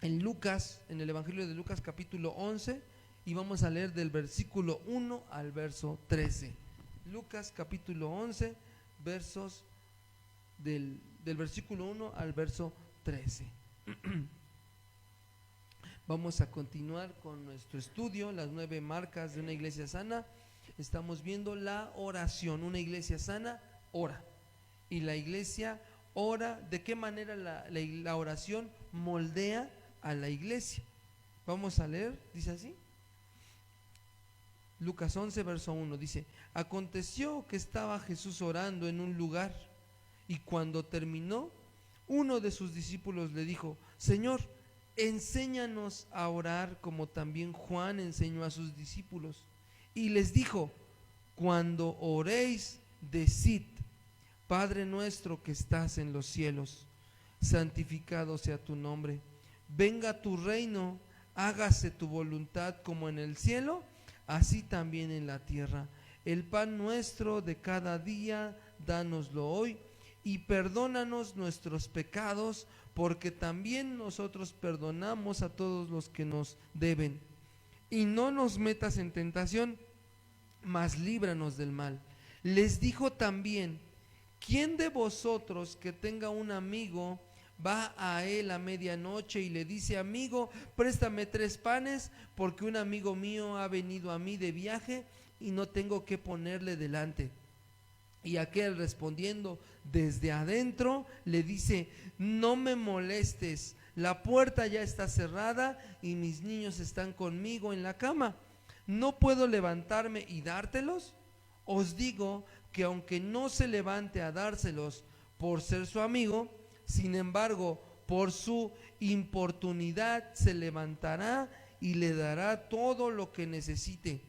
en Lucas, en el Evangelio de Lucas capítulo 11, y vamos a leer del versículo 1 al verso 13. Lucas capítulo 11, versos del versículo 1 al verso 13. Vamos a continuar con nuestro estudio, las 9 marcas de una iglesia sana. Estamos viendo la oración. Una iglesia sana ora, y la iglesia ora. ¿De qué manera la oración moldea a la iglesia? Vamos a leer, dice así, Lucas 11, verso 1, dice: aconteció que estaba Jesús orando en un lugar, y cuando terminó, uno de sus discípulos le dijo: Señor, enséñanos a orar como también Juan enseñó a sus discípulos. Y les dijo: cuando oréis, decid: Padre nuestro que estás en los cielos, santificado sea tu nombre, venga tu reino, hágase tu voluntad como en el cielo, así también en la tierra. El pan nuestro de cada día, dánoslo hoy, y perdónanos nuestros pecados, porque también nosotros perdonamos a todos los que nos deben. Y no nos metas en tentación, mas líbranos del mal. Les dijo también: ¿quién de vosotros que tenga un amigo va a él a medianoche y le dice: amigo, préstame 3 panes, porque un amigo mío ha venido a mí de viaje y no tengo qué ponerle delante? Y aquel, respondiendo desde adentro, le dice: no me molestes, la puerta ya está cerrada y mis niños están conmigo en la cama, ¿no puedo levantarme y dártelos? Os digo que aunque no se levante a dárselos por ser su amigo, sin embargo, por su importunidad se levantará y le dará todo lo que necesite.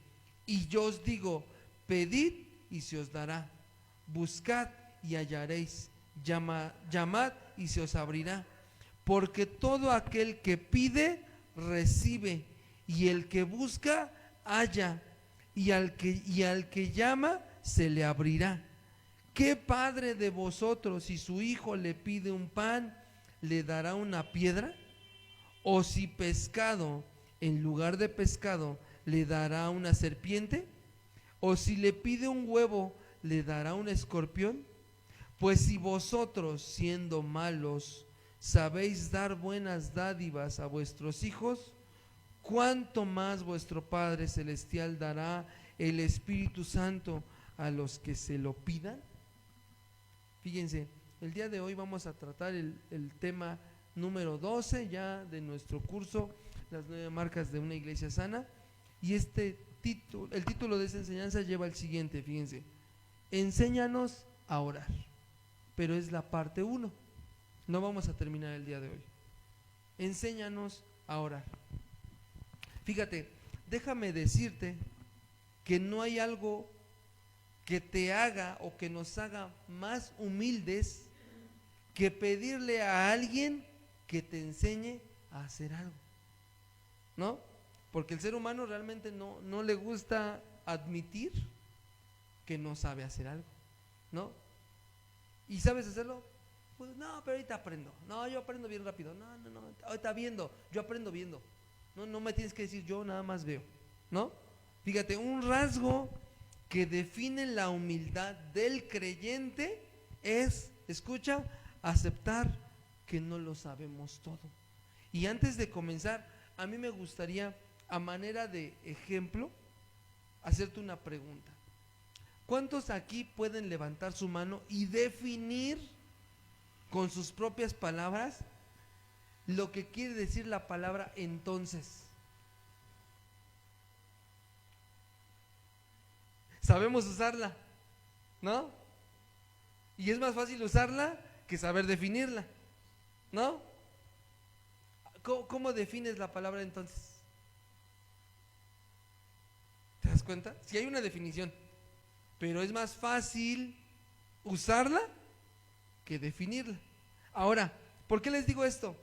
Y yo os digo: pedid y se os dará, buscad y hallaréis, llamad y se os abrirá. Porque todo aquel que pide, recibe, y el que busca, halla, y al que llama, se le abrirá. ¿Qué padre de vosotros, si su hijo le pide un pan, le dará una piedra? ¿O si pescado, en lugar de pescado, le dará una serpiente? ¿O si le pide un huevo, le dará un escorpión? Pues si vosotros, siendo malos, sabéis dar buenas dádivas a vuestros hijos, ¿cuánto más vuestro Padre Celestial dará el Espíritu Santo a los que se lo pidan? Fíjense, el día de hoy vamos a tratar el tema número 12 ya de nuestro curso, las 9 marcas de una iglesia sana. Y el título de esta enseñanza lleva el siguiente, fíjense: enséñanos a orar. Pero es la parte 1, no vamos a terminar el día de hoy. Enséñanos a orar. Fíjate, déjame decirte que no hay algo que te haga o que nos haga más humildes que pedirle a alguien que te enseñe a hacer algo, ¿no? Porque el ser humano realmente no le gusta admitir que no sabe hacer algo, ¿no? ¿Y sabes hacerlo? Pues no, pero ahorita aprendo. No, yo aprendo bien rápido. No, ahorita viendo, yo aprendo viendo. No me tienes que decir, yo nada más veo, ¿no? Fíjate, un rasgo que define la humildad del creyente es, escucha, aceptar que no lo sabemos todo. Y antes de comenzar, a mí me gustaría, a manera de ejemplo, hacerte una pregunta. ¿Cuántos aquí pueden levantar su mano y definir con sus propias palabras lo que quiere decir la palabra entonces? Sabemos usarla, ¿no? Y es más fácil usarla que saber definirla, ¿no? ¿Cómo defines la palabra entonces? ¿Te das cuenta? Si hay una definición, pero es más fácil usarla que definirla. Ahora, ¿por qué les digo esto?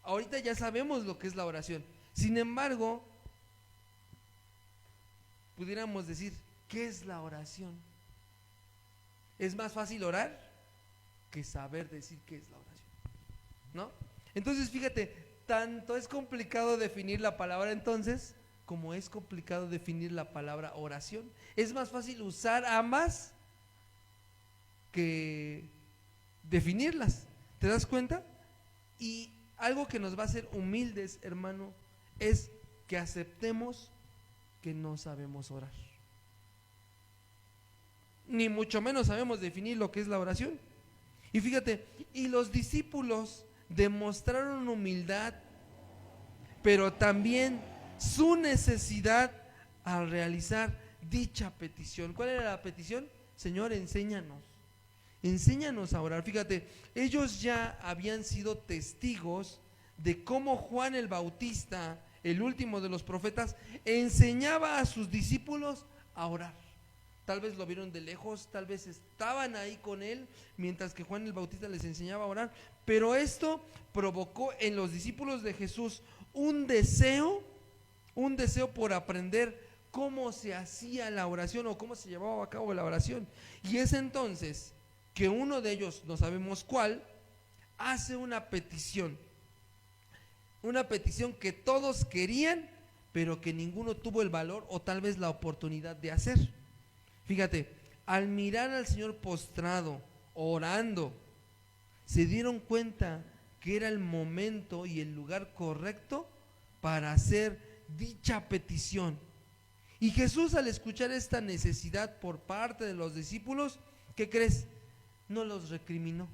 Ahorita ya sabemos lo que es la oración. Sin embargo, pudiéramos decir, ¿qué es la oración? Es más fácil orar que saber decir qué es la oración, ¿no? Entonces, fíjate, tanto es complicado definir la palabra entonces, como es complicado definir la palabra oración. Es más fácil usar ambas que definirlas. ¿Te das cuenta? Y algo que nos va a hacer humildes, hermano, es que aceptemos que no sabemos orar. Ni mucho menos sabemos definir lo que es la oración. Y fíjate, y los discípulos demostraron humildad, pero también su necesidad al realizar dicha petición. ¿Cuál era la petición? Señor, enséñanos a orar. Fíjate, ellos ya habían sido testigos de cómo Juan el Bautista, el último de los profetas, enseñaba a sus discípulos a orar. Tal vez lo vieron de lejos, tal vez estaban ahí con él mientras que Juan el Bautista les enseñaba a orar, pero esto provocó en los discípulos de Jesús un deseo por aprender cómo se hacía la oración o cómo se llevaba a cabo la oración. Y es entonces que uno de ellos, no sabemos cuál, hace una petición que todos querían, pero que ninguno tuvo el valor o tal vez la oportunidad de hacer. Fíjate, al mirar al Señor postrado, orando, se dieron cuenta que era el momento y el lugar correcto para hacer dicha petición. Y Jesús, al escuchar esta necesidad por parte de los discípulos, ¿qué crees? No los recriminó,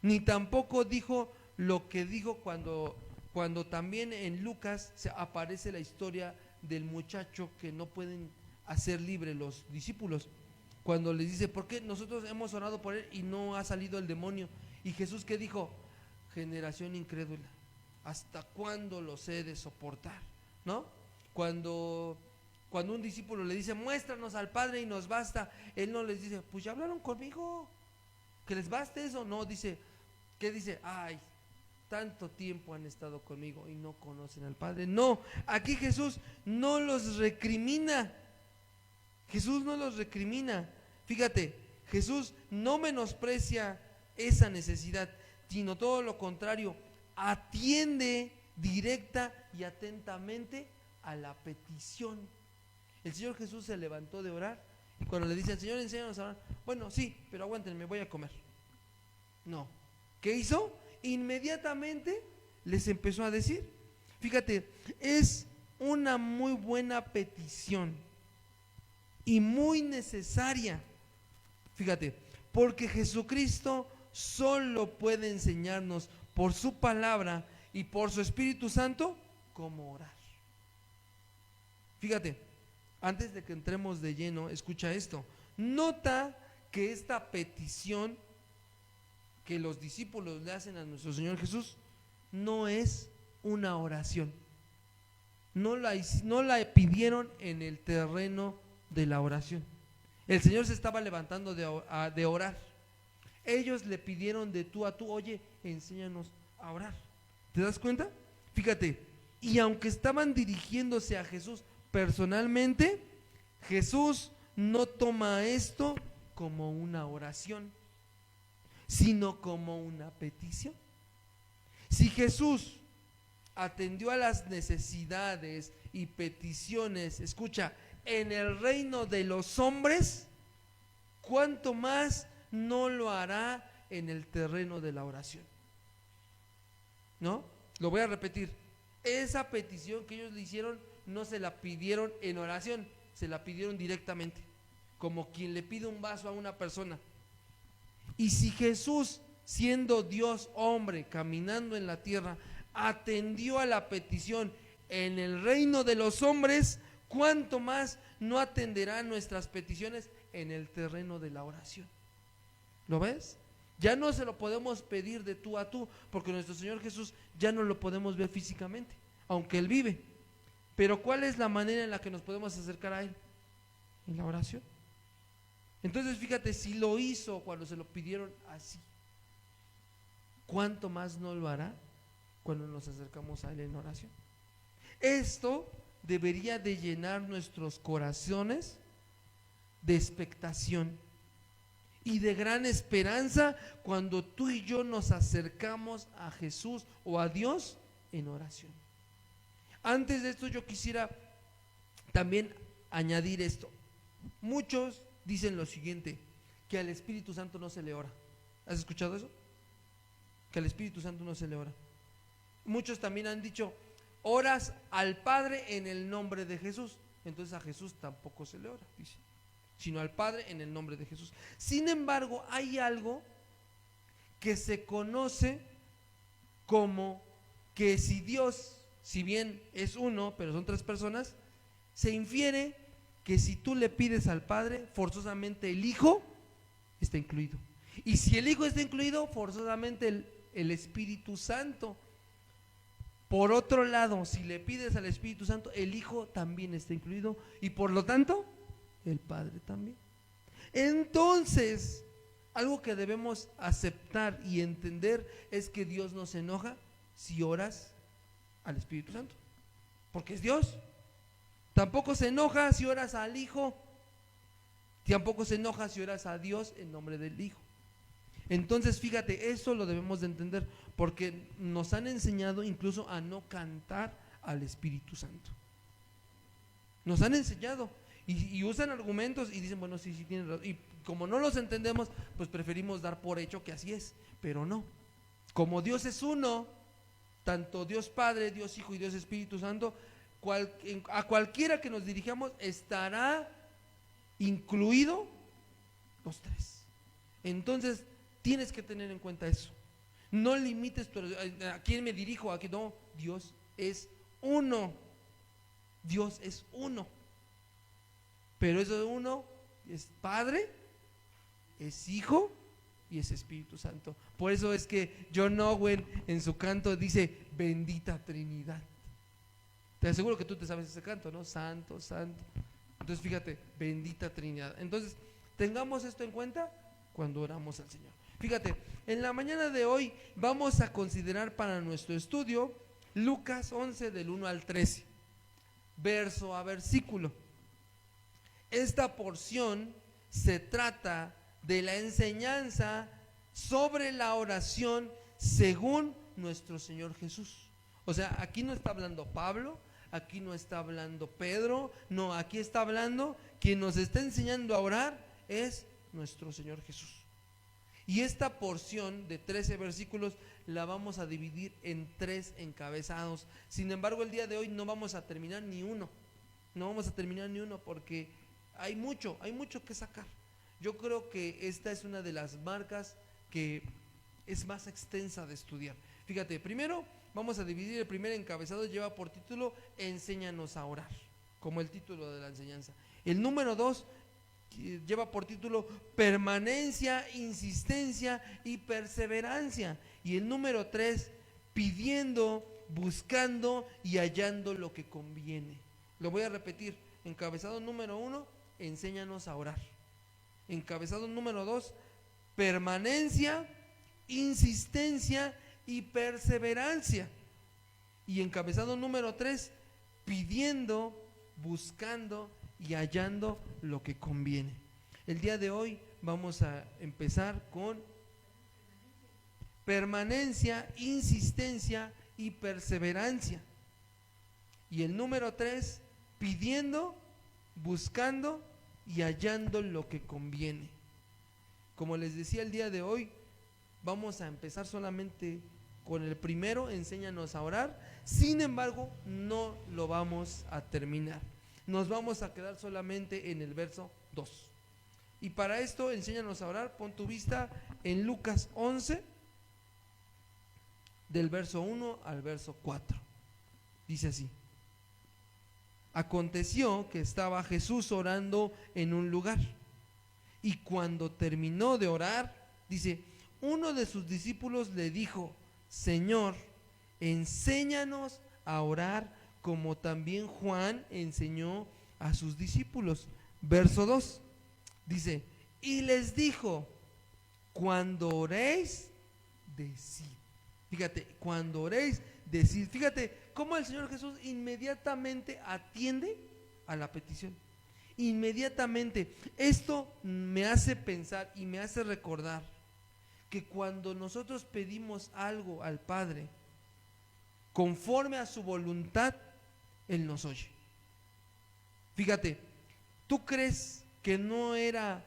ni tampoco dijo lo que dijo cuando también en Lucas aparece la historia del muchacho que no pueden hacer libre los discípulos, cuando les dice, ¿por qué nosotros hemos orado por él y no ha salido el demonio? Y Jesús, ¿qué dijo? Generación incrédula, ¿hasta cuándo los he de soportar? ¿No? Cuando un discípulo le dice, muéstranos al Padre y nos basta, él no les dice, pues ya hablaron conmigo, que les baste eso. No, dice, ¿qué dice? Ay, tanto tiempo han estado conmigo y no conocen al Padre. No, aquí Jesús no los recrimina. Jesús no los recrimina. Fíjate, Jesús no menosprecia esa necesidad, sino todo lo contrario, atiende directa y atentamente a la petición. El Señor Jesús se levantó de orar y cuando le dice al Señor, enséñanos a orar, bueno, sí, pero aguántenme, voy a comer. No, ¿qué hizo? Inmediatamente les empezó a decir. Fíjate, es una muy buena petición y muy necesaria. Fíjate, porque Jesucristo solo puede enseñarnos por su palabra y por su Espíritu Santo cómo orar. Fíjate, antes de que entremos de lleno, escucha esto. Nota que esta petición que los discípulos le hacen a nuestro Señor Jesús no es una oración. No la pidieron en el terreno de la oración. El Señor se estaba levantando de orar. Ellos le pidieron de tú a tú, oye, enséñanos a orar. ¿Te das cuenta? Fíjate, y aunque estaban dirigiéndose a Jesús personalmente, Jesús no toma esto como una oración, sino como una petición. Si Jesús atendió a las necesidades y peticiones, escucha, en el reino de los hombres, ¿cuánto más no lo hará en el terreno de la oración? ¿No? Lo voy a repetir. Esa petición que ellos le hicieron no se la pidieron en oración, se la pidieron directamente, como quien le pide un vaso a una persona. Y si Jesús, siendo Dios hombre, caminando en la tierra, atendió a la petición en el reino de los hombres, ¿cuánto más no atenderá nuestras peticiones en el terreno de la oración? ¿Lo ves? Ya no se lo podemos pedir de tú a tú, porque nuestro Señor Jesús ya no lo podemos ver físicamente, aunque Él vive. Pero ¿cuál es la manera en la que nos podemos acercar a Él? En la oración. Entonces fíjate, si lo hizo cuando se lo pidieron así, ¿cuánto más no lo hará cuando nos acercamos a Él en oración? Esto debería de llenar nuestros corazones de expectación y de gran esperanza cuando tú y yo nos acercamos a Jesús o a Dios en oración. Antes de esto yo quisiera también añadir esto. Muchos dicen lo siguiente, que al Espíritu Santo no se le ora. ¿Has escuchado eso? Que al Espíritu Santo no se le ora. Muchos también han dicho, oras al Padre en el nombre de Jesús. Entonces a Jesús tampoco se le ora, dice, sino al Padre en el nombre de Jesús. Sin embargo, hay algo que se conoce como que si Dios, si bien es uno, pero son tres personas, se infiere que si tú le pides al Padre, forzosamente el Hijo está incluido. Y si el Hijo está incluido, forzosamente el Espíritu Santo. Por otro lado, si le pides al Espíritu Santo, el Hijo también está incluido y por lo tanto, el Padre también. Entonces, algo que debemos aceptar y entender es que Dios no se enoja si oras al Espíritu Santo, porque es Dios. Tampoco se enoja si oras al Hijo, tampoco se enoja si oras a Dios en nombre del Hijo. Entonces, fíjate, eso lo debemos de entender, porque nos han enseñado incluso a no cantar al Espíritu Santo. Nos han enseñado y usan argumentos y dicen, bueno, sí, tienen razón. Y como no los entendemos, pues preferimos dar por hecho que así es, pero no. Como Dios es uno, tanto Dios Padre, Dios Hijo y Dios Espíritu Santo, a cualquiera que nos dirijamos estará incluido los tres. Entonces, tienes que tener en cuenta eso. No limites a quién me dirijo, a quién no. Dios es uno. Dios es uno. Pero eso de uno es Padre, es Hijo y es Espíritu Santo. Por eso es que John Owen en su canto dice bendita Trinidad. Te aseguro que tú te sabes ese canto, ¿no? Santo, santo. Entonces fíjate, bendita Trinidad. Entonces tengamos esto en cuenta cuando oramos al Señor. Fíjate, en la mañana de hoy vamos a considerar para nuestro estudio Lucas 11 del 1 al 13, verso a versículo. Esta porción se trata de la enseñanza sobre la oración según nuestro Señor Jesús. O sea, aquí no está hablando Pablo, aquí no está hablando Pedro, no, aquí está hablando, quien nos está enseñando a orar es nuestro Señor Jesús. Y esta porción de 13 versículos la vamos a dividir en 3 encabezados. Sin embargo, el día de hoy no vamos a terminar ni uno. No vamos a terminar ni uno porque hay mucho que sacar. Yo creo que esta es una de las marcas que es más extensa de estudiar. Fíjate, primero vamos a dividir el primer encabezado, lleva por título Enséñanos a orar, como el título de la enseñanza. El número 2 lleva por título Permanencia, Insistencia y Perseverancia. Y el número 3, Pidiendo, Buscando y Hallando lo que conviene. Lo voy a repetir. Encabezado número 1, Enséñanos a orar. Encabezado número 2, Permanencia, Insistencia y Perseverancia. Y encabezado número 3, Pidiendo, Buscando y hallando lo que conviene. El día de hoy vamos a empezar con permanencia, insistencia y perseverancia. Y el número 3, pidiendo, buscando y hallando lo que conviene. Como les decía, el día de hoy vamos a empezar solamente con el primero, enséñanos a orar. Sin embargo, no lo vamos a terminar. Nos vamos a quedar solamente en el verso 2. Y para esto, enséñanos a orar. Pon tu vista en Lucas 11, del verso 1 al verso 4. Dice así: Aconteció que estaba Jesús orando en un lugar, y cuando terminó de orar, dice, uno de sus discípulos le dijo: Señor, enséñanos a orar como también Juan enseñó a sus discípulos. Verso 2 dice: y les dijo, cuando oréis, decid. Fíjate, cuando oréis, decid. Fíjate cómo el Señor Jesús inmediatamente atiende a la petición. Inmediatamente. Esto me hace pensar y me hace recordar que cuando nosotros pedimos algo al Padre conforme a su voluntad, Él nos oye. Fíjate, ¿tú crees que no era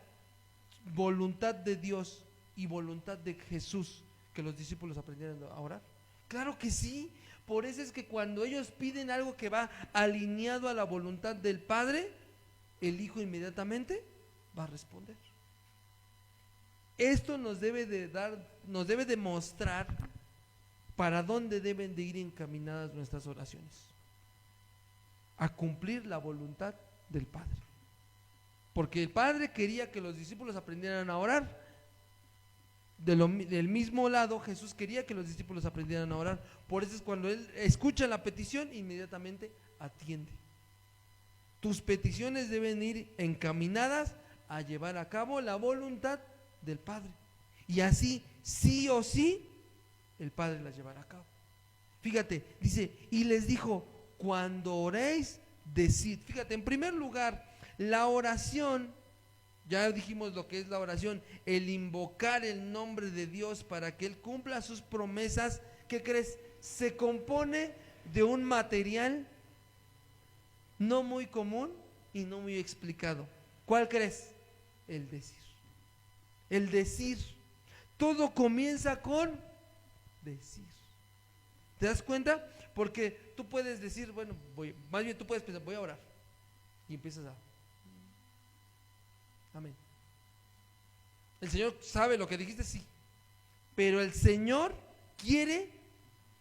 voluntad de Dios y voluntad de Jesús que los discípulos aprendieran a orar? Claro que sí. Por eso es que cuando ellos piden algo que va alineado a la voluntad del Padre, el Hijo inmediatamente va a responder. Esto nos debe de mostrar para dónde deben de ir encaminadas nuestras oraciones: a cumplir la voluntad del Padre. Porque el Padre quería que los discípulos aprendieran a orar. Del mismo lado, Jesús quería que los discípulos aprendieran a orar. Por eso es cuando Él escucha la petición, inmediatamente atiende. Tus peticiones deben ir encaminadas a llevar a cabo la voluntad del Padre. Y así, sí o sí, el Padre las llevará a cabo. Fíjate, dice, y les dijo: cuando oréis, decid. Fíjate, en primer lugar, la oración, ya dijimos lo que es la oración, el invocar el nombre de Dios para que Él cumpla sus promesas. ¿Qué crees? Se compone de un material no muy común y no muy explicado. ¿Cuál crees? El decir. El decir. Todo comienza con decir. ¿Te das cuenta? Porque tú puedes decir, bueno, más bien tú puedes pensar, voy a orar. Y empiezas a... Amén. El Señor sabe lo que dijiste, sí. Pero el Señor quiere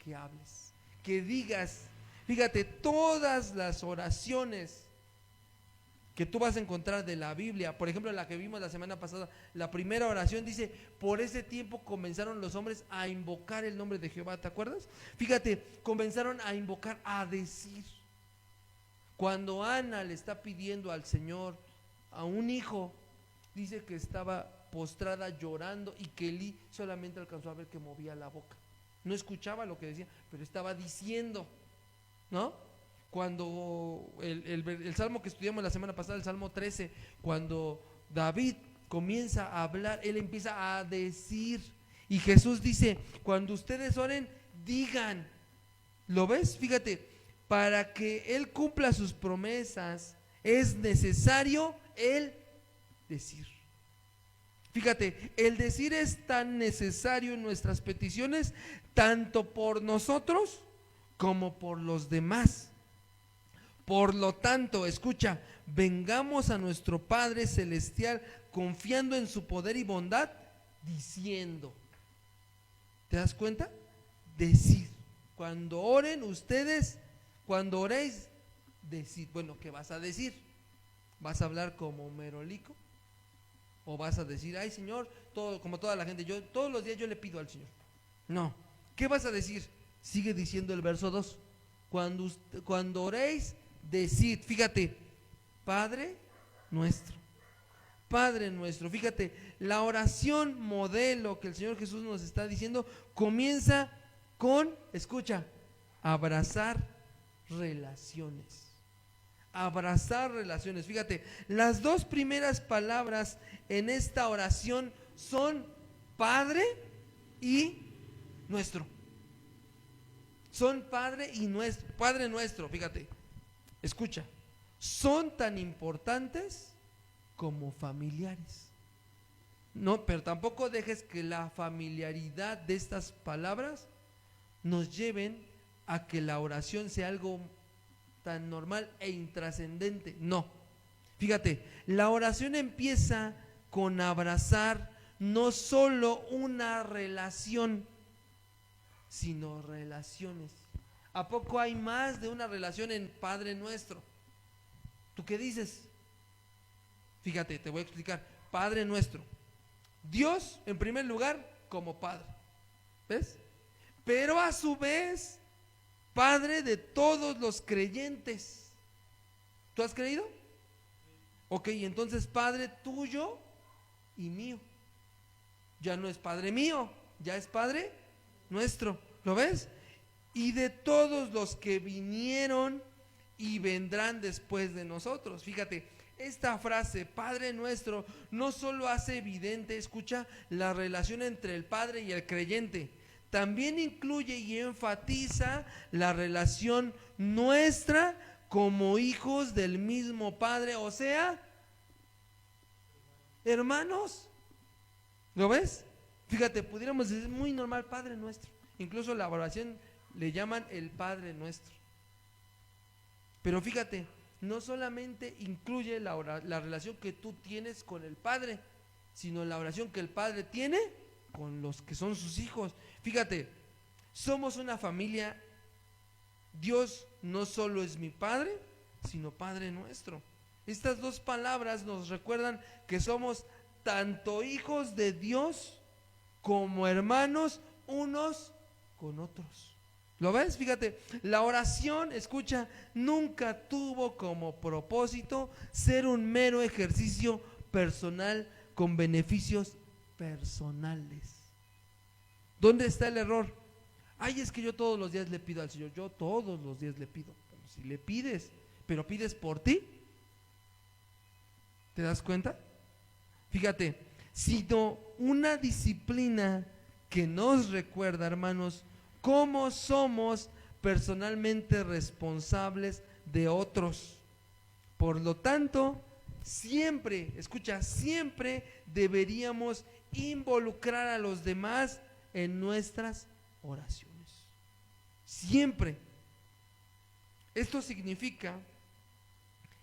que hables, que digas. Fíjate, todas las oraciones que tú vas a encontrar de la Biblia, por ejemplo, la que vimos la semana pasada, la primera oración dice: por ese tiempo comenzaron los hombres a invocar el nombre de Jehová. ¿Te acuerdas? Fíjate, comenzaron a invocar, a decir. Cuando Ana le está pidiendo al Señor a un hijo, dice que estaba postrada llorando y que Elí solamente alcanzó a ver que movía la boca. No escuchaba lo que decía, pero estaba diciendo, ¿no? Cuando el salmo que estudiamos la semana pasada, el Salmo 13, cuando David comienza a hablar, él empieza a decir. Y Jesús dice: cuando ustedes oren, digan. ¿Lo ves? Fíjate, para que Él cumpla sus promesas es necesario el decir. Fíjate, el decir es tan necesario en nuestras peticiones, tanto por nosotros como por los demás. Por lo tanto, escucha, vengamos a nuestro Padre Celestial confiando en su poder y bondad, diciendo. ¿Te das cuenta? Decir. Cuando oren ustedes, cuando oréis, decid. Bueno, ¿qué vas a decir? ¿Vas a hablar como merolico? ¿O vas a decir: ay Señor, todo, como toda la gente, yo todos los días yo le pido al Señor? No. ¿Qué vas a decir? Sigue diciendo el verso 2. Cuando oréis, decid. Fíjate, Padre nuestro. Padre nuestro. Fíjate, la oración modelo que el Señor Jesús nos está diciendo comienza con, escucha, abrazar relaciones. Abrazar relaciones. Fíjate, las dos primeras palabras en esta oración son Padre y nuestro. Son Padre y nuestro. Padre nuestro, fíjate, escucha, son tan importantes como familiares. No, pero tampoco dejes que la familiaridad de estas palabras nos lleven a que la oración sea algo tan normal e intrascendente. No, fíjate, la oración empieza con abrazar no solo una relación, sino relaciones. ¿A poco hay más de una relación en Padre Nuestro? ¿Tú qué dices? Fíjate, te voy a explicar. Padre Nuestro, Dios en primer lugar como Padre, ¿ves? Pero a su vez Padre de todos los creyentes. ¿Tú has creído? Ok, entonces Padre tuyo y mío. Ya no es Padre mío, ya es Padre nuestro. ¿Lo ves? Y de todos los que vinieron y vendrán después de nosotros. Fíjate, esta frase, Padre nuestro, no solo hace evidente, escucha, la relación entre el Padre y el creyente, también incluye y enfatiza la relación nuestra como hijos del mismo Padre, o sea, hermanos. ¿Lo ves? Fíjate, pudiéramos decir muy normal, Padre nuestro. Incluso la oración le llaman el Padre nuestro. Pero fíjate, no solamente incluye la relación que tú tienes con el Padre, sino la oración que el Padre tiene con los que son sus hijos. Fíjate, somos una familia. Dios no solo es mi Padre, sino Padre nuestro. Estas dos palabras nos recuerdan que somos tanto hijos de Dios como hermanos unos con otros. ¿Lo ves? Fíjate, la oración, escucha, nunca tuvo como propósito ser un mero ejercicio personal con beneficios personales. ¿Dónde está el error? Ay, es que yo todos los días le pido al Señor. Yo todos los días le pido. Pero si le pides, pero pides por ti, ¿te das cuenta? Fíjate, sino una disciplina que nos recuerda, hermanos, cómo somos personalmente responsables de otros. Por lo tanto, siempre, escucha, siempre deberíamos involucrar a los demás en nuestras oraciones. Siempre. Esto significa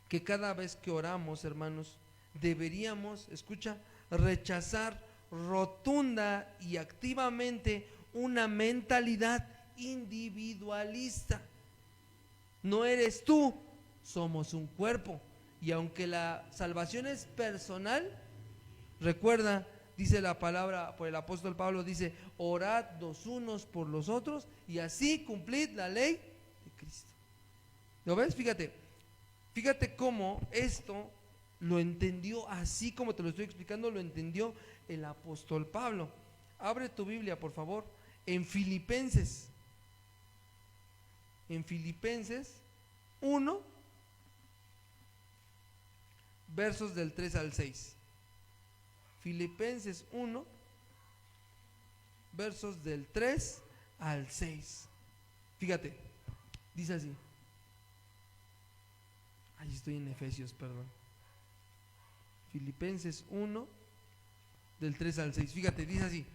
que cada vez que oramos, hermanos, deberíamos, escucha, rechazar rotunda y activamente una mentalidad individualista. No eres tú, somos un cuerpo. Y aunque la salvación es personal, recuerda, dice la palabra por el apóstol Pablo, dice, orad los unos por los otros y así cumplid la ley de Cristo. ¿Lo ves? Fíjate cómo esto lo entendió, así como te lo estoy explicando, lo entendió el apóstol Pablo. Abre tu Biblia, por favor, en Filipenses 1, versos del 3 al 6. Filipenses 1, versos del 3 al 6. Fíjate, dice así. Ahí estoy en Efesios, perdón. Filipenses 1, del 3 al 6. Fíjate, dice así.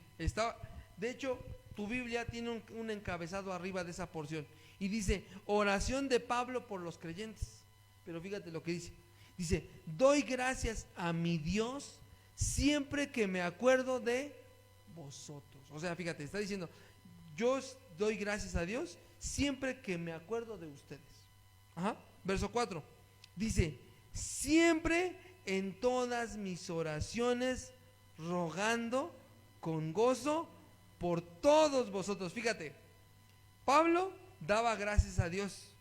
De hecho, tu Biblia tiene un encabezado arriba de esa porción. Y dice, oración de Pablo por los creyentes. Pero fíjate lo que dice. Dice, doy gracias a mi Dios siempre que me acuerdo de vosotros. O sea, fíjate, está diciendo, yo doy gracias a Dios siempre que me acuerdo de ustedes. Ajá. Verso 4. Dice, siempre en todas mis oraciones rogando con gozo por todos vosotros. Fíjate, Pablo daba gracias a Dios,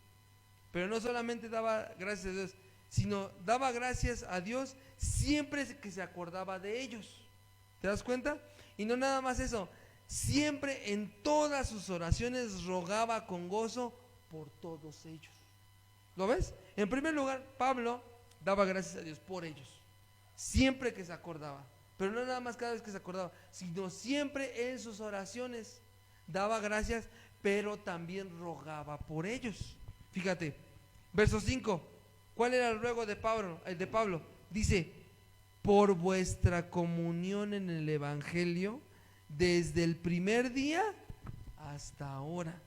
pero no solamente daba gracias a Dios, sino daba gracias a Dios siempre que se acordaba de ellos. ¿Te das cuenta? Y no nada más eso, siempre en todas sus oraciones rogaba con gozo por todos ellos. ¿Lo ves? En primer lugar, Pablo daba gracias a Dios por ellos, siempre que se acordaba. Pero no nada más cada vez que se acordaba, sino siempre en sus oraciones daba gracias, pero también rogaba por ellos. Fíjate, verso 5. ¿Cuál era el ruego de Pablo? Dice, por vuestra comunión en el Evangelio, desde el primer día hasta ahora.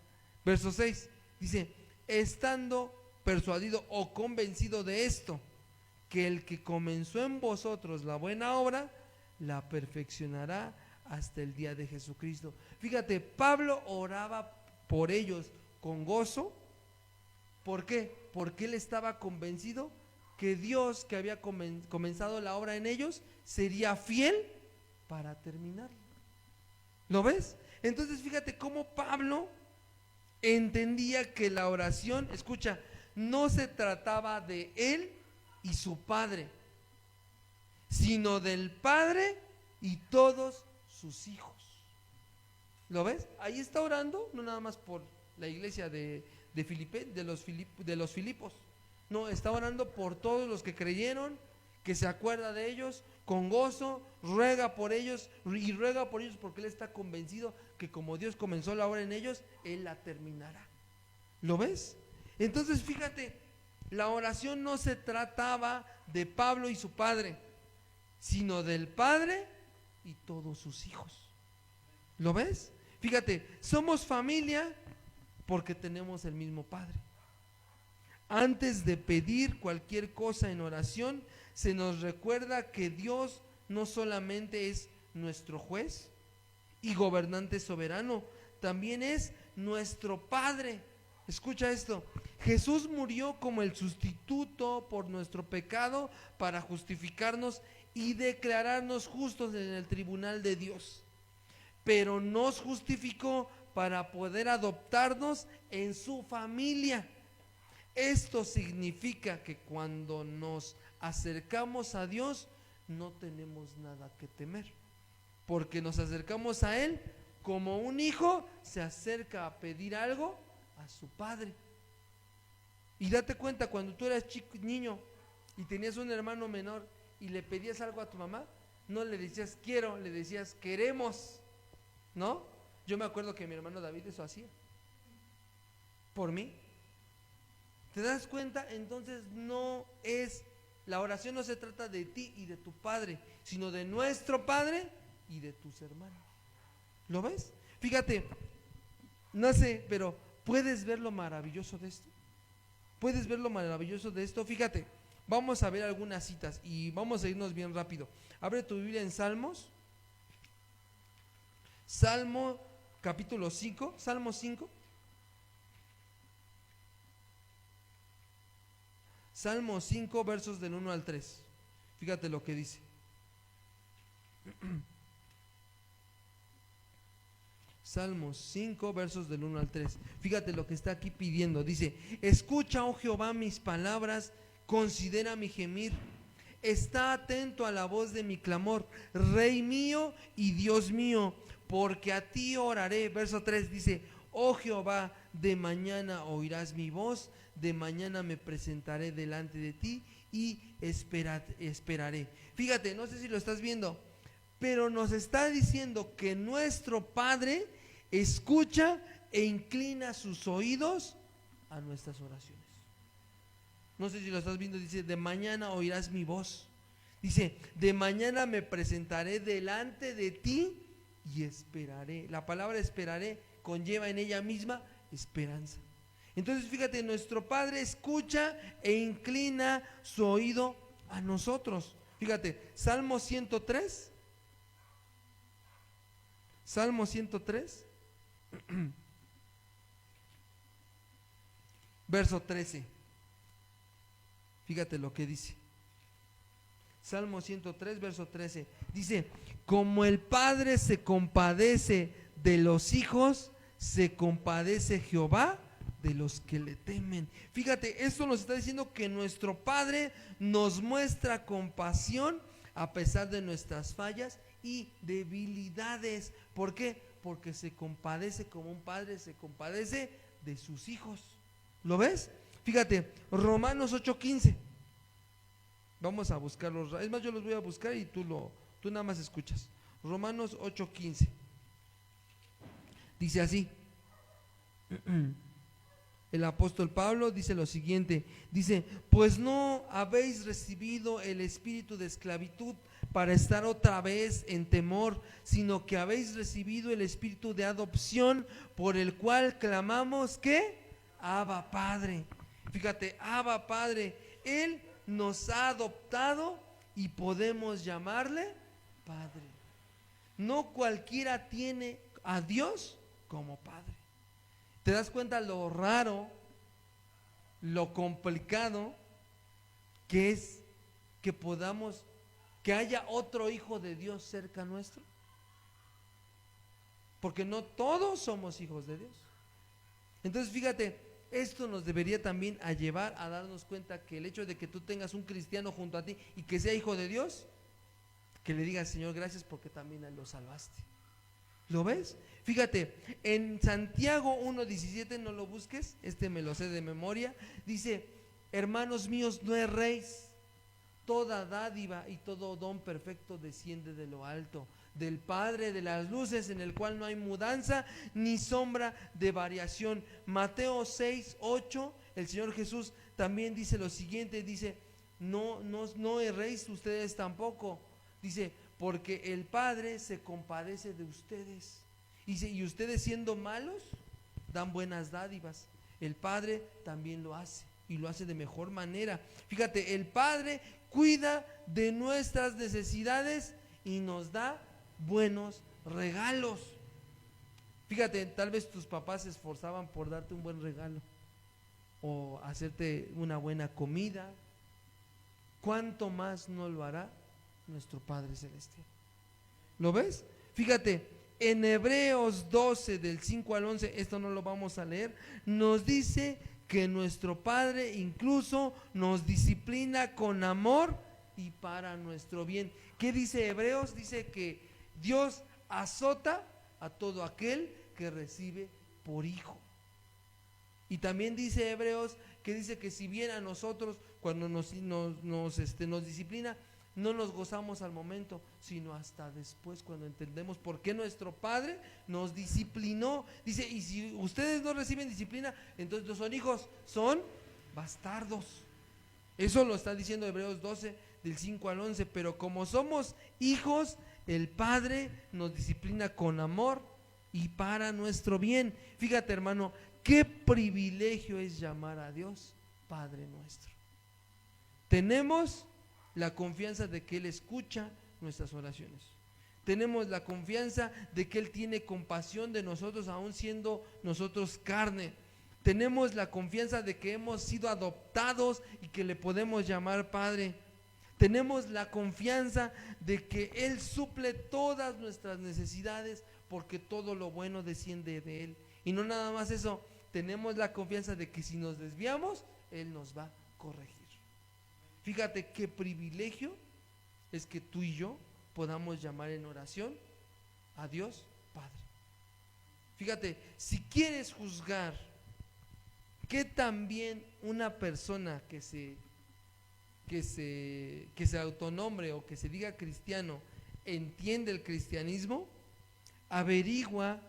Verso 6. Dice, estando persuadido o convencido de esto, que el que comenzó en vosotros la buena obra, la perfeccionará hasta el día de Jesucristo. Fíjate, Pablo oraba por ellos con gozo. ¿Por qué? Porque él estaba convencido que Dios, que había comenzado la obra en ellos, sería fiel para terminarlo. ¿Lo ves? Entonces fíjate cómo Pablo entendía que la oración, escucha, no se trataba de él y su padre, sino del Padre y todos sus hijos. ¿Lo ves? Ahí está orando, no nada más por la iglesia de los Filipos. No, está orando por todos los que creyeron, que se acuerda de ellos con gozo, ruega por ellos y ruega por ellos porque él está convencido que como Dios comenzó la obra en ellos, Él la terminará. ¿Lo ves? Entonces fíjate, la oración no se trataba de Pablo y su padre, sino del padre y todos sus hijos. ¿Lo ves? Fíjate, somos familia porque tenemos el mismo padre. Antes de pedir cualquier cosa en oración, se nos recuerda que Dios no solamente es nuestro juez y gobernante soberano, también es nuestro Padre. Escucha esto, Jesús murió como el sustituto por nuestro pecado para justificarnos y declararnos justos en el tribunal de Dios, pero nos justificó para poder adoptarnos en su familia. Esto significa que cuando nos acercamos a Dios no tenemos nada que temer, porque nos acercamos a Él como un hijo se acerca a pedir algo a su padre. Y date cuenta, cuando tú eras niño y tenías un hermano menor y le pedías algo a tu mamá, no le decías quiero, le decías queremos, ¿no? Yo me acuerdo que mi hermano David eso hacía por mí. ¿Te das cuenta? Entonces la oración no se trata de ti y de tu padre, sino de nuestro Padre y de tus hermanos. ¿Lo ves? Fíjate, no sé, pero ¿puedes ver lo maravilloso de esto? ¿Puedes ver lo maravilloso de esto? Fíjate, vamos a ver algunas citas y vamos a irnos bien rápido. Abre tu Biblia en Salmos. Salmo capítulo 5, Salmo 5. Salmo 5, versos del 1 al 3. Fíjate lo que dice. Salmo 5, versos del 1 al 3. Fíjate lo que está aquí pidiendo. Dice: escucha, oh Jehová, mis palabras, considera mi gemir. Está atento a la voz de mi clamor, Rey mío y Dios mío, porque a ti oraré. Verso 3 dice: oh Jehová, de mañana oirás mi voz, de mañana me presentaré delante de ti y esperaré. Fíjate, no sé si lo estás viendo, pero nos está diciendo que nuestro Padre escucha e inclina sus oídos a nuestras oraciones. No sé si lo estás viendo, dice: de mañana oirás mi voz. Dice: de mañana me presentaré delante de ti y esperaré. La palabra esperaré conlleva en ella misma esperanza. Entonces fíjate, nuestro Padre escucha e inclina su oído a nosotros. Fíjate, Salmo 103. Salmo 103. Verso 13. Fíjate lo que dice. Salmo 103, verso 13. Dice: como el Padre se compadece de los hijos, se compadece Jehová de los que le temen. Fíjate, esto nos está diciendo que nuestro Padre nos muestra compasión a pesar de nuestras fallas y debilidades. ¿Por qué? Porque se compadece, como un padre se compadece de sus hijos. ¿Lo ves? Fíjate, Romanos 8:15. Vamos a buscarlos. Es más, yo los voy a buscar y tú nada más escuchas. Romanos 8:15. Dice así. El apóstol Pablo dice lo siguiente, dice: pues no habéis recibido el espíritu de esclavitud para estar otra vez en temor, sino que habéis recibido el espíritu de adopción, por el cual clamamos, ¿qué? Abba Padre. Fíjate, Abba Padre, Él nos ha adoptado y podemos llamarle Padre. No cualquiera tiene a Dios como Padre. ¿Te das cuenta lo raro, lo complicado que es que haya otro hijo de Dios cerca nuestro? Porque no todos somos hijos de Dios. Entonces fíjate, esto nos debería también a llevar a darnos cuenta que el hecho de que tú tengas un cristiano junto a ti y que sea hijo de Dios, que le digas: Señor, gracias porque también a él lo salvaste. ¿Lo ves? Fíjate, en Santiago 1:17, no lo busques, me lo sé de memoria, dice: hermanos míos, no erréis, toda dádiva y todo don perfecto desciende de lo alto, del Padre de las luces, en el cual no hay mudanza ni sombra de variación. Mateo 6:8, el Señor Jesús también dice lo siguiente, dice, no erréis ustedes tampoco, dice, porque el Padre se compadece de ustedes. Dice, y ustedes siendo malos, dan buenas dádivas. El Padre también lo hace, y lo hace de mejor manera. Fíjate, el Padre cuida de nuestras necesidades y nos da buenos regalos. Fíjate, tal vez tus papás se esforzaban por darte un buen regalo o hacerte una buena comida. ¿Cuánto más no lo hará nuestro Padre Celestial? ¿Lo ves? Fíjate, en Hebreos 12 del 5 al 11, esto no lo vamos a leer, nos dice que nuestro Padre incluso nos disciplina con amor y para nuestro bien. ¿Qué dice Hebreos? Dice que Dios azota a todo aquel que recibe por hijo. Y también dice Hebreos que dice que si bien a nosotros cuando nos disciplina, no nos gozamos al momento, sino hasta después, cuando entendemos por qué nuestro Padre nos disciplinó. Dice, y si ustedes no reciben disciplina, entonces no son hijos, son bastardos. Eso lo está diciendo Hebreos 12 del 5 al 11. Pero como somos hijos, el Padre nos disciplina con amor y para nuestro bien. Fíjate, hermano, qué privilegio es llamar a Dios Padre nuestro. Tenemos la confianza de que Él escucha nuestras oraciones. Tenemos la confianza de que Él tiene compasión de nosotros, aun siendo nosotros carne. Tenemos la confianza de que hemos sido adoptados y que le podemos llamar Padre. Tenemos la confianza de que Él suple todas nuestras necesidades, porque todo lo bueno desciende de Él. Y no nada más eso, tenemos la confianza de que si nos desviamos, Él nos va a corregir. Fíjate qué privilegio es que tú y yo podamos llamar en oración a Dios Padre. Fíjate, si quieres juzgar que también una persona que se autonombre o que se diga cristiano entiende el cristianismo, averigua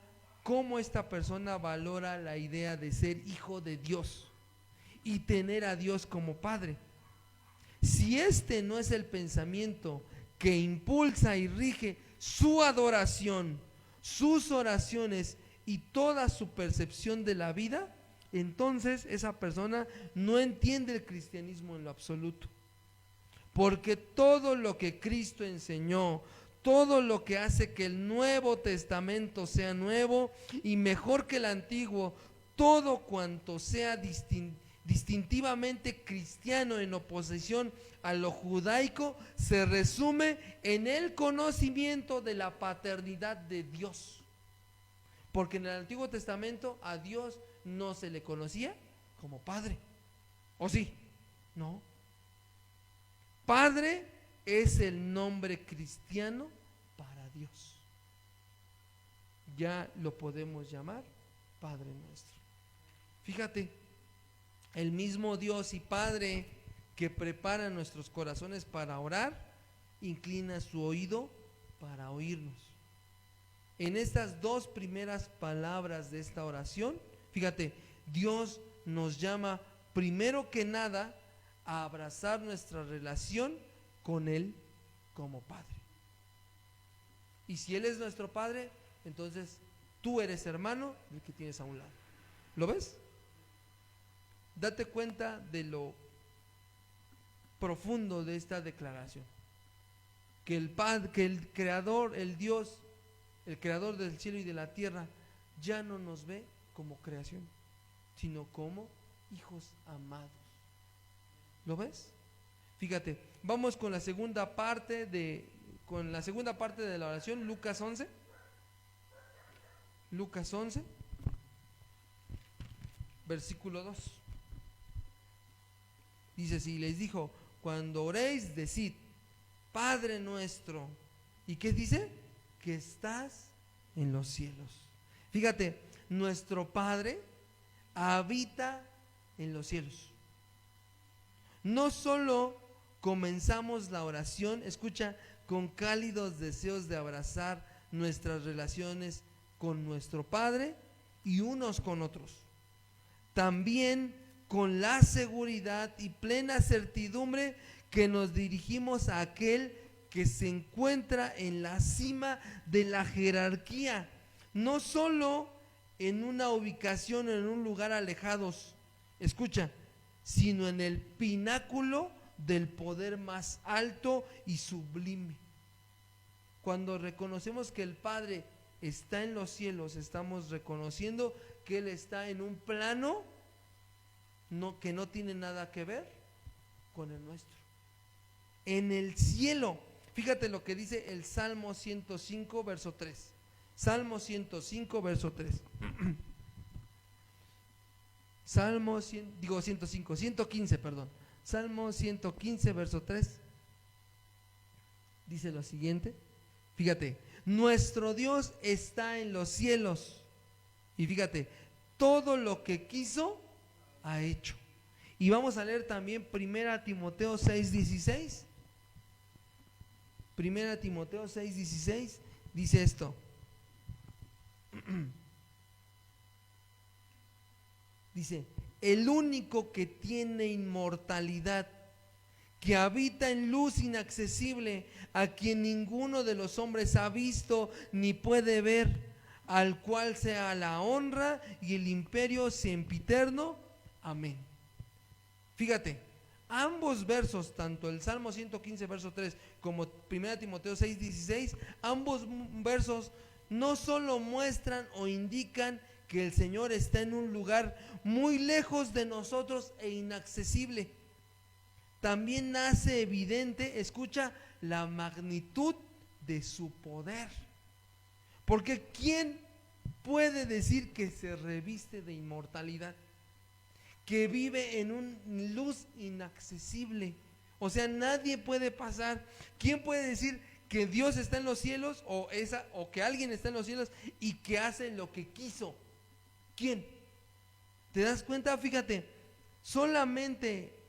cómo esta persona valora la idea de ser hijo de Dios y tener a Dios como Padre. Si este no es el pensamiento que impulsa y rige su adoración, sus oraciones y toda su percepción de la vida, entonces esa persona no entiende el cristianismo en lo absoluto. Porque todo lo que Cristo enseñó, todo lo que hace que el Nuevo Testamento sea nuevo y mejor que el Antiguo, todo cuanto sea distintivamente cristiano en oposición a lo judaico, se resume en el conocimiento de la paternidad de Dios. Porque en el Antiguo Testamento a Dios no se le conocía como Padre. ¿O sí? No. Padre es el nombre cristiano para Dios. Ya lo podemos llamar Padre nuestro. Fíjate, el mismo Dios y Padre que prepara nuestros corazones para orar, inclina su oído para oírnos. En estas dos primeras palabras de esta oración, fíjate, Dios nos llama primero que nada a abrazar nuestra relación con Él como Padre. Y si Él es nuestro Padre, entonces tú eres hermano del que tienes a un lado. ¿Lo ves? Date cuenta de lo profundo de esta declaración. Que el Padre, que el Creador, el Dios, el Creador del cielo y de la tierra, ya no nos ve como creación, sino como hijos amados. ¿Lo ves? Fíjate, vamos con la segunda parte de la oración, Lucas 11. Lucas 11, versículo 2. Dice así, les dijo, cuando oréis, decid, Padre nuestro. ¿Y qué dice? Que estás en los cielos. Fíjate, nuestro Padre habita en los cielos. No solo comenzamos la oración, escucha, con cálidos deseos de abrazar nuestras relaciones con nuestro Padre y unos con otros. También con la seguridad y plena certidumbre que nos dirigimos a aquel que se encuentra en la cima de la jerarquía, no solo en una ubicación, en un lugar alejados, escucha, sino en el pináculo del poder más alto y sublime. Cuando reconocemos que el Padre está en los cielos, estamos reconociendo que Él está en un plano que no tiene nada que ver con el nuestro. En el cielo, fíjate lo que dice el Salmo 105, verso 3. Salmo 105, verso 3. Salmo 115, perdón. Salmo 115, verso 3. Dice lo siguiente. Fíjate, nuestro Dios está en los cielos. Y fíjate, todo lo que quiso, ha hecho. Y vamos a leer también 1 Timoteo 6:16. 1 Timoteo 6:16 dice esto. Dice, el único que tiene inmortalidad, que habita en luz inaccesible, a quien ninguno de los hombres ha visto ni puede ver, al cual sea la honra y el imperio sempiterno. Amén. Fíjate, ambos versos, tanto el Salmo 115, verso 3, como 1 Timoteo 6:16, ambos versos no solo muestran o indican que el Señor está en un lugar muy lejos de nosotros e inaccesible, también hace evidente, escucha, la magnitud de su poder. Porque ¿quién puede decir que se reviste de inmortalidad? Que vive en una luz inaccesible. O sea, nadie puede pasar. ¿Quién puede decir que Dios está en los cielos o que alguien está en los cielos y que hace lo que quiso? ¿Quién? ¿Te das cuenta? Fíjate,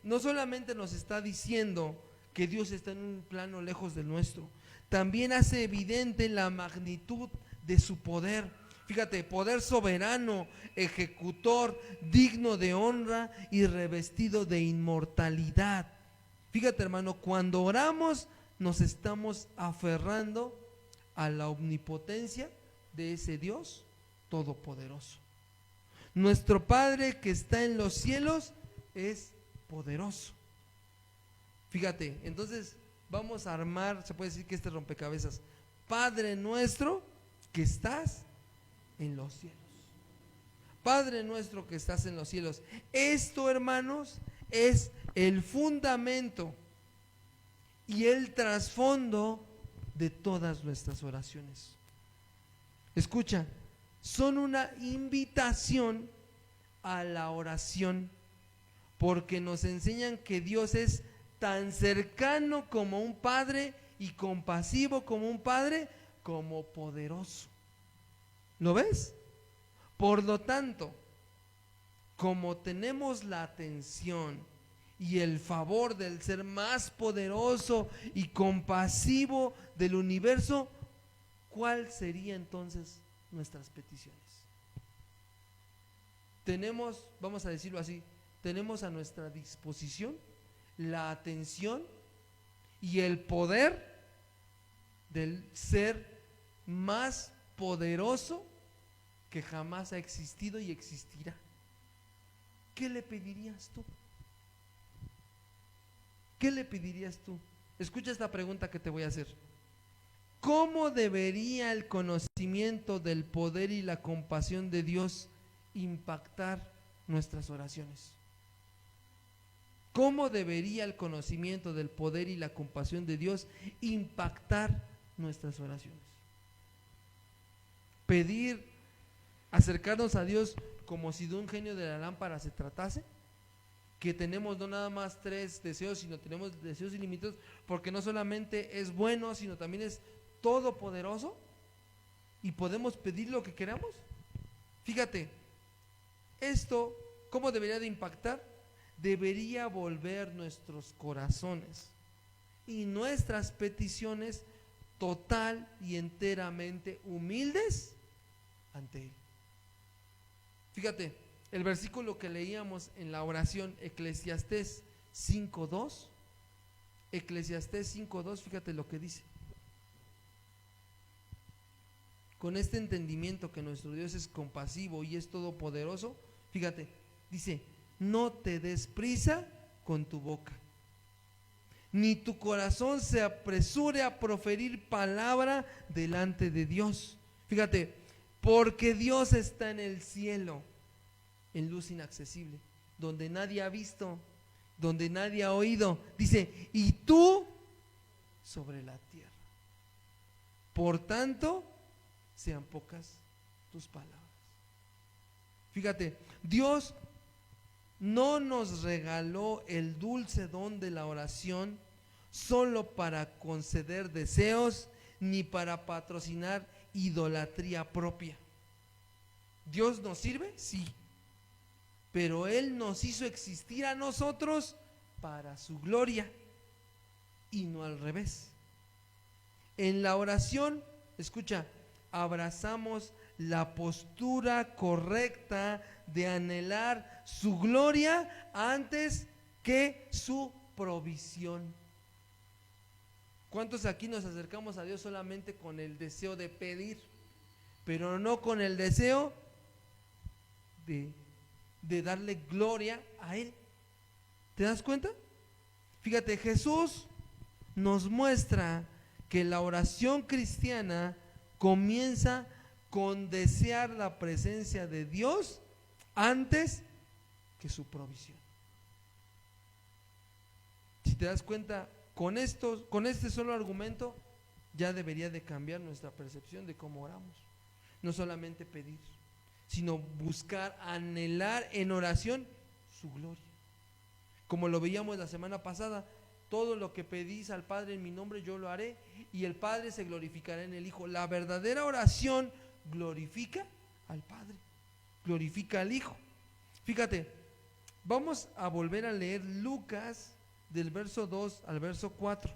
no solamente nos está diciendo que Dios está en un plano lejos del nuestro, también hace evidente la magnitud de su poder. Fíjate, poder soberano, ejecutor, digno de honra y revestido de inmortalidad. Fíjate, hermano, cuando oramos nos estamos aferrando a la omnipotencia de ese Dios todopoderoso. Nuestro Padre que está en los cielos es poderoso. Fíjate, entonces vamos a armar, se puede decir que este rompecabezas. Padre nuestro que estás en los cielos. Padre nuestro que estás en los cielos. Esto, hermanos, es el fundamento y el trasfondo de todas nuestras oraciones. Escucha, son una invitación a la oración, porque nos enseñan que Dios es tan cercano como un padre y compasivo como un padre, como poderoso. ¿Lo ves? Por lo tanto, como tenemos la atención y el favor del ser más poderoso y compasivo del universo, ¿cuál sería entonces nuestras peticiones? Tenemos, vamos a decirlo así, tenemos a nuestra disposición la atención y el poder del ser más poderoso que jamás ha existido y existirá. ¿Qué le pedirías tú? ¿Qué le pedirías tú? Escucha esta pregunta que te voy a hacer. ¿Cómo debería el conocimiento del poder y la compasión de Dios impactar nuestras oraciones? ¿Cómo debería el conocimiento del poder y la compasión de Dios impactar nuestras oraciones? Pedir, acercarnos a Dios como si de un genio de la lámpara se tratase, que tenemos no nada más 3 deseos, sino tenemos deseos ilimitados, porque no solamente es bueno, sino también es todopoderoso y podemos pedir lo que queramos. Fíjate, esto, ¿cómo debería de impactar? Debería volver nuestros corazones y nuestras peticiones total y enteramente humildes ante Él. Fíjate, el versículo que leíamos en la oración, Eclesiastés 5:2, fíjate lo que dice. Con este entendimiento que nuestro Dios es compasivo y es todopoderoso, fíjate, dice, no te des prisa con tu boca, ni tu corazón se apresure a proferir palabra delante de Dios. Fíjate, porque Dios está en el cielo, en luz inaccesible, donde nadie ha visto, donde nadie ha oído. Dice, y tú sobre la tierra. Por tanto, sean pocas tus palabras. Fíjate, Dios no nos regaló el dulce don de la oración solo para conceder deseos ni para patrocinar idolatría propia. ¿Dios nos sirve? Sí, pero Él nos hizo existir a nosotros para su gloria y no al revés. En la oración, escucha, abrazamos la postura correcta de anhelar su gloria antes que su provisión. ¿Cuántos aquí nos acercamos a Dios solamente con el deseo de pedir, pero no con el deseo de darle gloria a Él? ¿Te das cuenta? Fíjate, Jesús nos muestra que la oración cristiana comienza con desear la presencia de Dios antes que su provisión. Si te das cuenta, con este solo argumento ya debería de cambiar nuestra percepción de cómo oramos. No solamente pedir, sino buscar, anhelar en oración su gloria. Como lo veíamos la semana pasada, todo lo que pedís al Padre en mi nombre yo lo haré y el Padre se glorificará en el Hijo. La verdadera oración glorifica al Padre, glorifica al Hijo. Fíjate, vamos a volver a leer Lucas del verso 2 al verso 4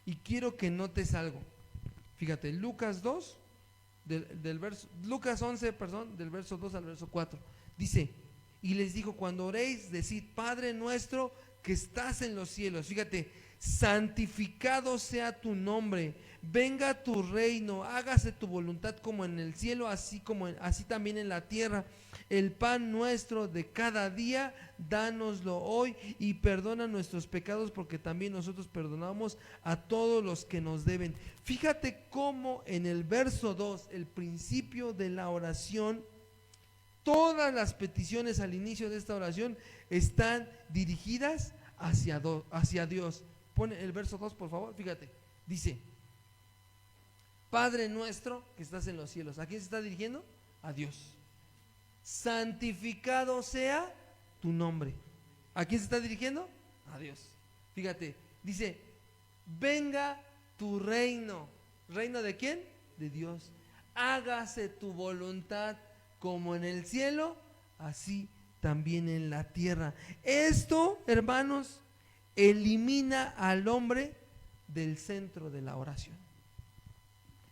y quiero que notes algo. Fíjate, Lucas 2 Lucas 11, del verso 2 al verso 4. Dice, y les dijo, cuando oréis, decid, Padre nuestro que estás en los cielos. Fíjate, santificado sea tu nombre, venga tu reino, hágase tu voluntad como en el cielo, así también en la tierra. El pan nuestro de cada día, dánoslo hoy, y perdona nuestros pecados, porque también nosotros perdonamos a todos los que nos deben. Fíjate cómo en el verso 2, el principio de la oración, todas las peticiones al inicio de esta oración están dirigidas hacia Dios. Pone el verso 2, por favor, fíjate. Dice, Padre nuestro que estás en los cielos. ¿A quién se está dirigiendo? A Dios. Santificado sea tu nombre. ¿A quién se está dirigiendo? A Dios. Fíjate, dice, venga tu reino. ¿Reino de quién? De Dios. Hágase tu voluntad como en el cielo, así también en la tierra. Esto, hermanos, elimina al hombre del centro de la oración.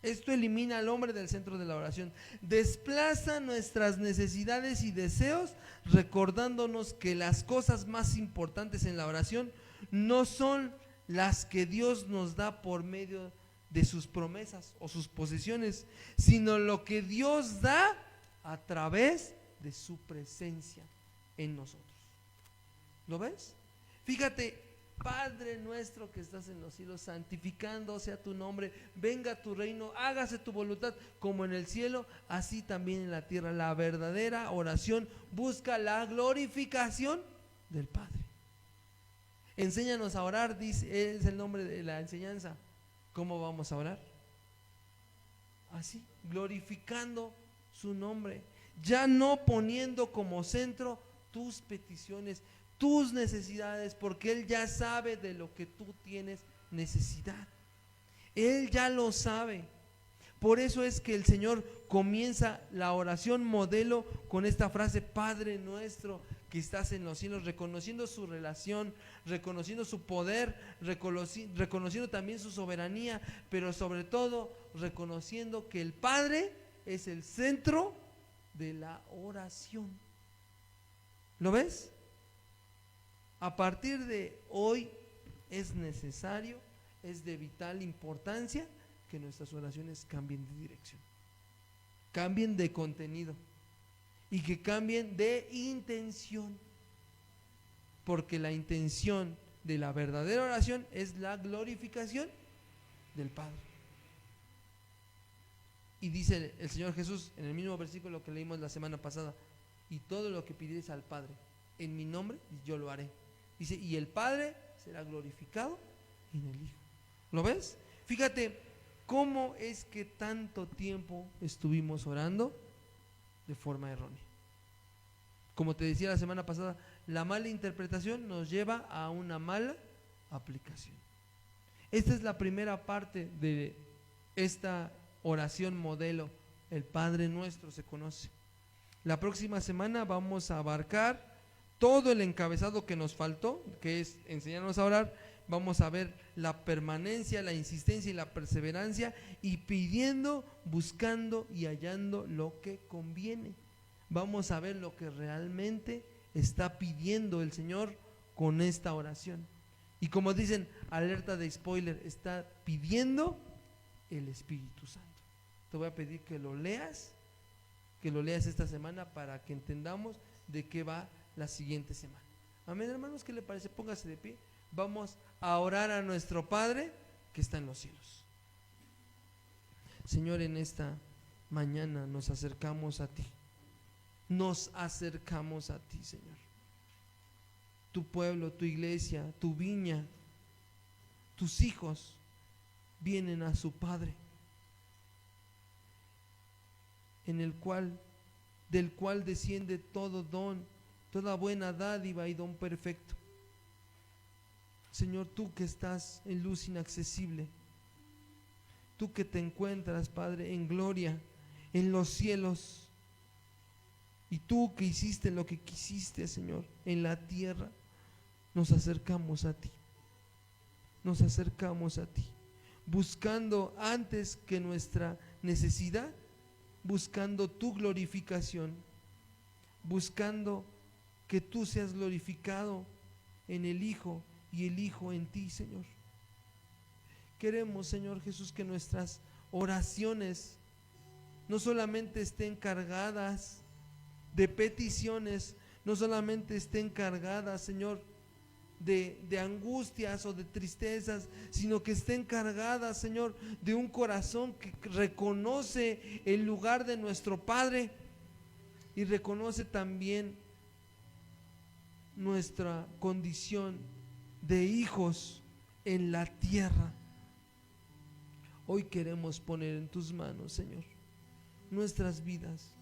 Esto elimina al hombre del centro de la oración. Desplaza nuestras necesidades y deseos, recordándonos que las cosas más importantes en la oración no son las que Dios nos da por medio de sus promesas o sus posesiones, sino lo que Dios da a través de su presencia en nosotros. ¿Lo ves? Fíjate, Padre nuestro que estás en los cielos, santificado sea tu nombre, venga tu reino, hágase tu voluntad como en el cielo, así también en la tierra. La verdadera oración busca la glorificación del Padre. Enséñanos a orar, dice, es el nombre de la enseñanza. ¿Cómo vamos a orar? Así, glorificando su nombre, ya no poniendo como centro tus peticiones, tus necesidades, porque Él ya sabe de lo que tú tienes necesidad. Él ya lo sabe. Por eso es que el Señor comienza la oración modelo con esta frase, Padre nuestro que estás en los cielos, reconociendo su relación, reconociendo su poder, reconociendo también su soberanía, pero sobre todo reconociendo que el Padre es el centro de la oración. ¿Lo ves? A partir de hoy es necesario, es de vital importancia que nuestras oraciones cambien de dirección, cambien de contenido y que cambien de intención, porque la intención de la verdadera oración es la glorificación del Padre. Y dice el Señor Jesús en el mismo versículo que leímos la semana pasada: y todo lo que pidieres al Padre en mi nombre, yo lo haré. Dice, y el Padre será glorificado en el Hijo. ¿Lo ves? Fíjate cómo es que tanto tiempo estuvimos orando de forma errónea. Como te decía la semana pasada, la mala interpretación nos lleva a una mala aplicación. Esta es la primera parte de esta oración modelo, el Padre Nuestro se conoce. La próxima semana vamos a abarcar todo el encabezado que nos faltó, que es enseñarnos a orar. Vamos a ver la permanencia, la insistencia y la perseverancia, y pidiendo, buscando y hallando lo que conviene. Vamos a ver lo que realmente está pidiendo el Señor con esta oración. Y como dicen, alerta de spoiler, está pidiendo el Espíritu Santo. Te voy a pedir que lo leas esta semana para que entendamos de qué va la siguiente semana. Amén, hermanos, ¿qué le parece? Póngase de pie. Vamos a orar a nuestro Padre que está en los cielos. Señor, en esta mañana nos acercamos a ti. Nos acercamos a ti, Señor. Tu pueblo, tu iglesia, tu viña, tus hijos vienen a su Padre, del cual desciende todo don, toda buena dádiva y don perfecto. Señor, tú que estás en luz inaccesible, tú que te encuentras, Padre, en gloria, en los cielos, y tú que hiciste lo que quisiste, Señor, en la tierra, nos acercamos a ti. Nos acercamos a ti, buscando antes que nuestra necesidad, buscando tu glorificación, buscando que tú seas glorificado en el Hijo y el Hijo en ti, Señor. Queremos, Señor Jesús, que nuestras oraciones no solamente estén cargadas de peticiones, no solamente estén cargadas, Señor, de angustias o de tristezas, sino que estén cargadas, Señor, de un corazón que reconoce el lugar de nuestro Padre y reconoce también nuestra condición de hijos en la tierra. Hoy queremos poner en tus manos, Señor, nuestras vidas.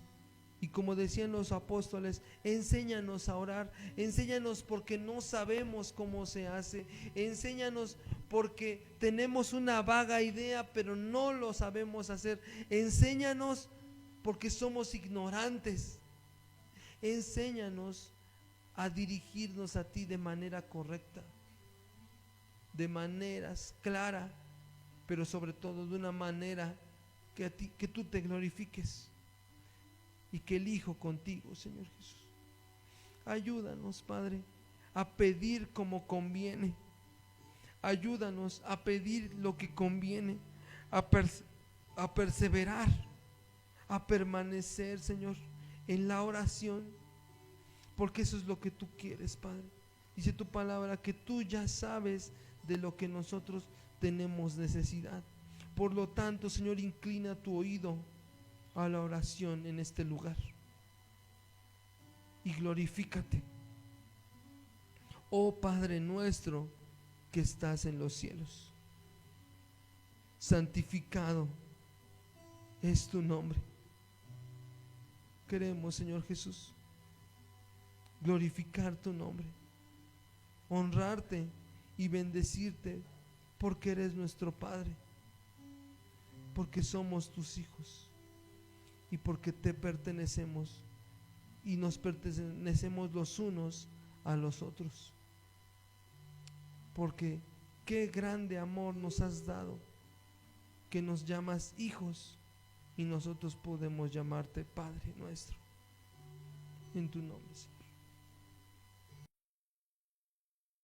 Y como decían los apóstoles, enséñanos a orar, enséñanos porque no sabemos cómo se hace, enséñanos porque tenemos una vaga idea pero no lo sabemos hacer, enséñanos porque somos ignorantes, enséñanos a dirigirnos a ti de manera correcta, de maneras claras, pero sobre todo de una manera que tú te glorifiques y que elijo contigo, Señor Jesús. Ayúdanos, Padre, a pedir como conviene. Ayúdanos a pedir lo que conviene, a perseverar, a permanecer, Señor, en la oración, porque eso es lo que tú quieres, Padre. Dice tu palabra que tú ya sabes de lo que nosotros tenemos necesidad. Por lo tanto, Señor, inclina tu oído a la oración en este lugar y glorifícate, oh Padre nuestro que estás en los cielos. Santificado es tu nombre. Queremos, Señor Jesús, glorificar tu nombre, honrarte y bendecirte, porque eres nuestro Padre, porque somos tus hijos y porque te pertenecemos y nos pertenecemos los unos a los otros. Porque qué grande amor nos has dado, que nos llamas hijos y nosotros podemos llamarte Padre nuestro. En tu nombre, Señor.